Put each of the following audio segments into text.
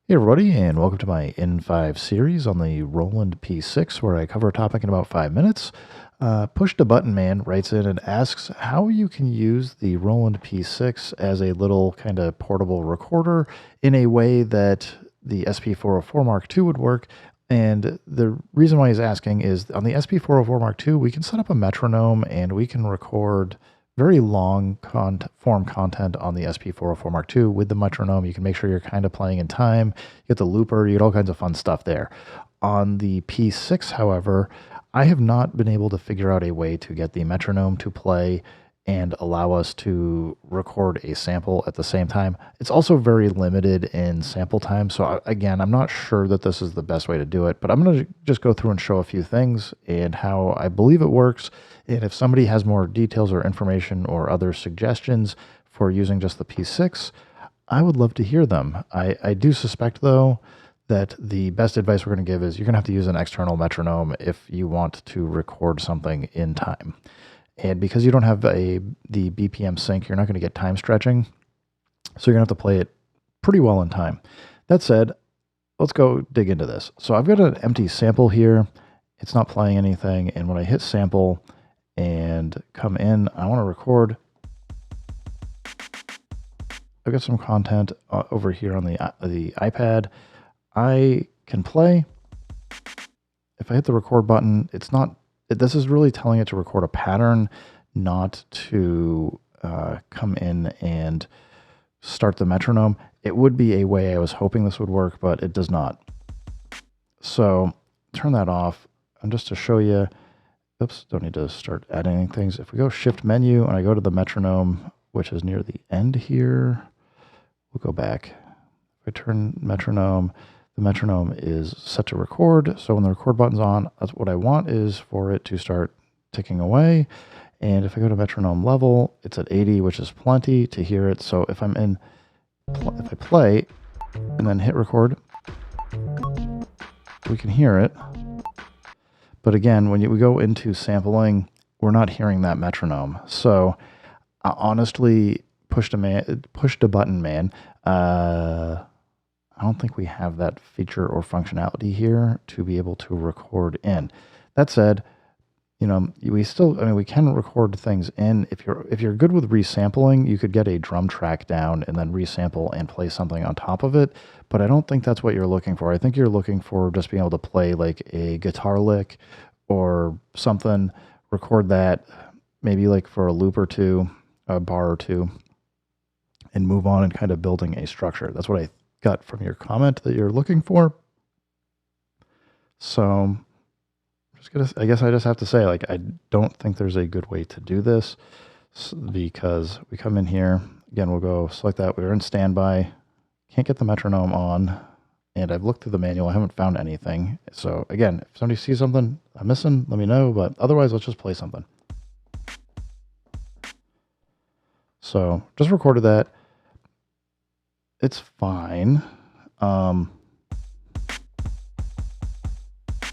Hey everybody, and welcome to my N5 series on the Roland P-6, where I cover a topic in about 5 minutes. Push the Button Man writes in and asks how you can use the Roland P-6 as a little kind of portable recorder in a way that the SP404 Mark II would work. And the reason why he's asking is on the SP404 Mark II, we can set up a metronome and we can record very long form content on the SP404 Mark II with the metronome. You can make sure you're kind of playing in time. You get the looper, you get all kinds of fun stuff there. On the P6, however, I have not been able to figure out a way to get the metronome to play and allow us to record a sample at the same time. It's also very limited in sample time. So again, I'm not sure that this is the best way to do it, but I'm going to just go through and show a few things and how I believe it works. And if somebody has more details or information or other suggestions for using just the P6, I would love to hear them. I do suspect, though, that the best advice we're going to give is you're going to have to use an external metronome if you want to record something in time. And because you don't have the BPM sync, you're not going to get time stretching. So you're going to have to play it pretty well in time. That said, let's go dig into this. So I've got an empty sample here. It's not playing anything. And when I hit sample and come in, I want to record. I've got some content over here on the iPad. I can play. If I hit the record button, it's not. This is really telling it to record a pattern, not to come in and start the metronome. It would be a way I was hoping this would work, but it does not. So turn that off. And just to show you, oops, don't need to start adding things. If we go shift menu and I go to the metronome, which is near the end here, we'll go back. If I turn metronome, the metronome is set to record. So when the record button's on, that's what I want is for it to start ticking away. And if I go to metronome level, it's at 80, which is plenty to hear it. So if if I play and then hit record, we can hear it. But again, when we go into sampling, we're not hearing that metronome. So honestly, push the button man. I don't think we have that feature or functionality here to be able to record in. That said, you know, we can record things in. If you're good with resampling, you could get a drum track down and then resample and play something on top of it. But I don't think that's what you're looking for. I think you're looking for just being able to play like a guitar lick or something, record that maybe like for a loop or two, a bar or two, and move on and kind of building a structure. That's what I got from your comment that you're looking for. So I guess I just have to say, like, I don't think there's a good way to do this because we come in here again, we'll go select that. We're in standby, can't get the metronome on, and I've looked through the manual. I haven't found anything. So again, if somebody sees something I'm missing, let me know, but otherwise let's just play something. So just recorded that. It's fine.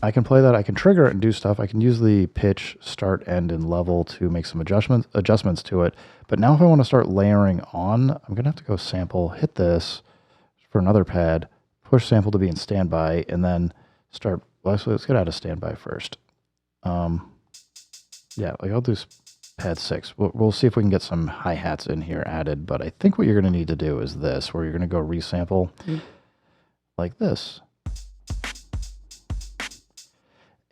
I can play that. I can trigger it and do stuff. I can use the pitch, start, end, and level to make some adjustments to it. But now if I want to start layering on, I'm going to have to go sample, hit this for another pad, push sample to be in standby, and then start. Well, actually, let's get out of standby first. Yeah, like I'll do pad 6. We'll see if we can get some hi-hats in here added, but I think what you're going to need to do is this, where you're going to go resample like this.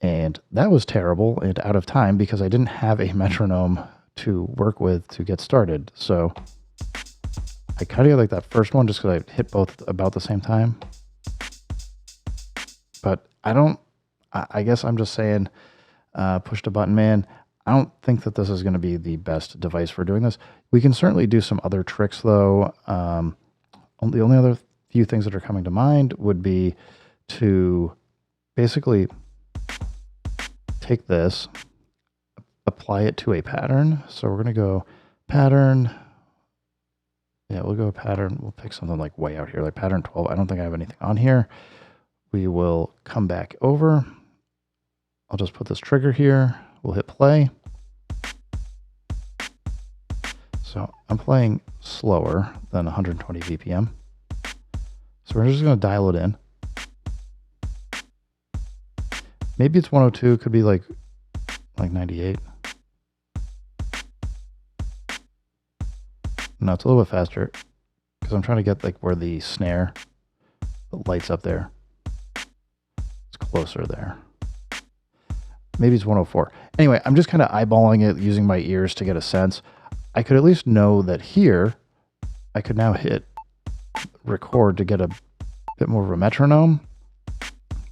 And that was terrible and out of time because I didn't have a metronome to work with to get started. So I kind of like that first one just because I hit both about the same time. But I guess I'm just saying, push the button, man. I don't think that this is going to be the best device for doing this. We can certainly do some other tricks, though. The only other few things that are coming to mind would be to basically take this, apply it to a pattern. So we're going to go pattern. Yeah, we'll go pattern. We'll pick something like way out here, like pattern 12. I don't think I have anything on here. We will come back over. I'll just put this trigger here. We'll hit play. So I'm playing slower than 120 BPM. So we're just going to dial it in. Maybe it's 102, could be like 98. No, it's a little bit faster because I'm trying to get like where the snare lights up there. It's closer there. Maybe it's 104. Anyway, I'm just kind of eyeballing it using my ears to get a sense. I could at least know that here I could now hit record to get a bit more of a metronome,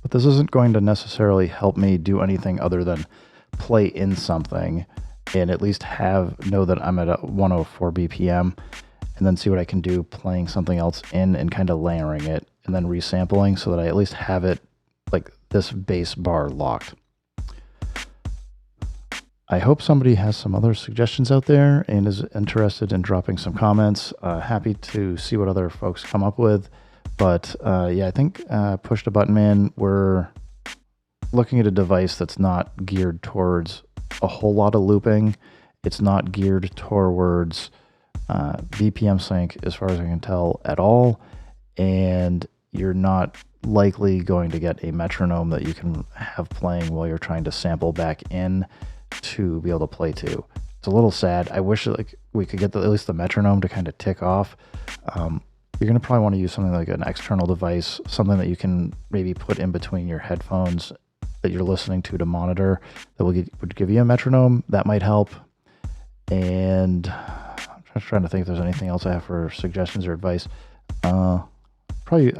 but this isn't going to necessarily help me do anything other than play in something and at least know that I'm at a 104 BPM, and then see what I can do playing something else in and kind of layering it and then resampling so that I at least have it like this bass bar locked. I hope somebody has some other suggestions out there and is interested in dropping some comments. Happy to see what other folks come up with. But yeah, I think Push the Button Man, we're looking at a device that's not geared towards a whole lot of looping. It's not geared towards BPM sync, as far as I can tell, at all. And you're not likely going to get a metronome that you can have playing while you're trying to sample back in to be able to play to. It's a little sad. I wish like we could get at least the metronome to kind of tick off. You're going to probably want to use something like an external device, something that you can maybe put in between your headphones that you're listening to monitor, that would give you a metronome. That might help. And I'm just trying to think if there's anything else I have for suggestions or advice. Probably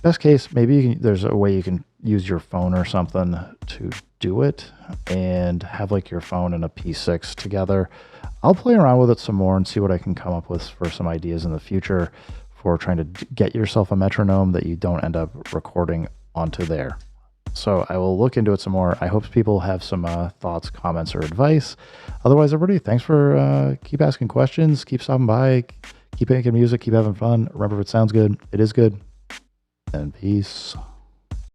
best case, maybe there's a way you can use your phone or something to do it and have like your phone and a P-6 together. I'll play around with it some more and see what I can come up with for some ideas in the future for trying to get yourself a metronome that you don't end up recording onto there. So I will look into it some more. I hope people have some thoughts, comments, or advice. Otherwise, everybody, thanks for keep asking questions, keep stopping by, keep making music, keep having fun. Remember, if it sounds good, it is good. And peace.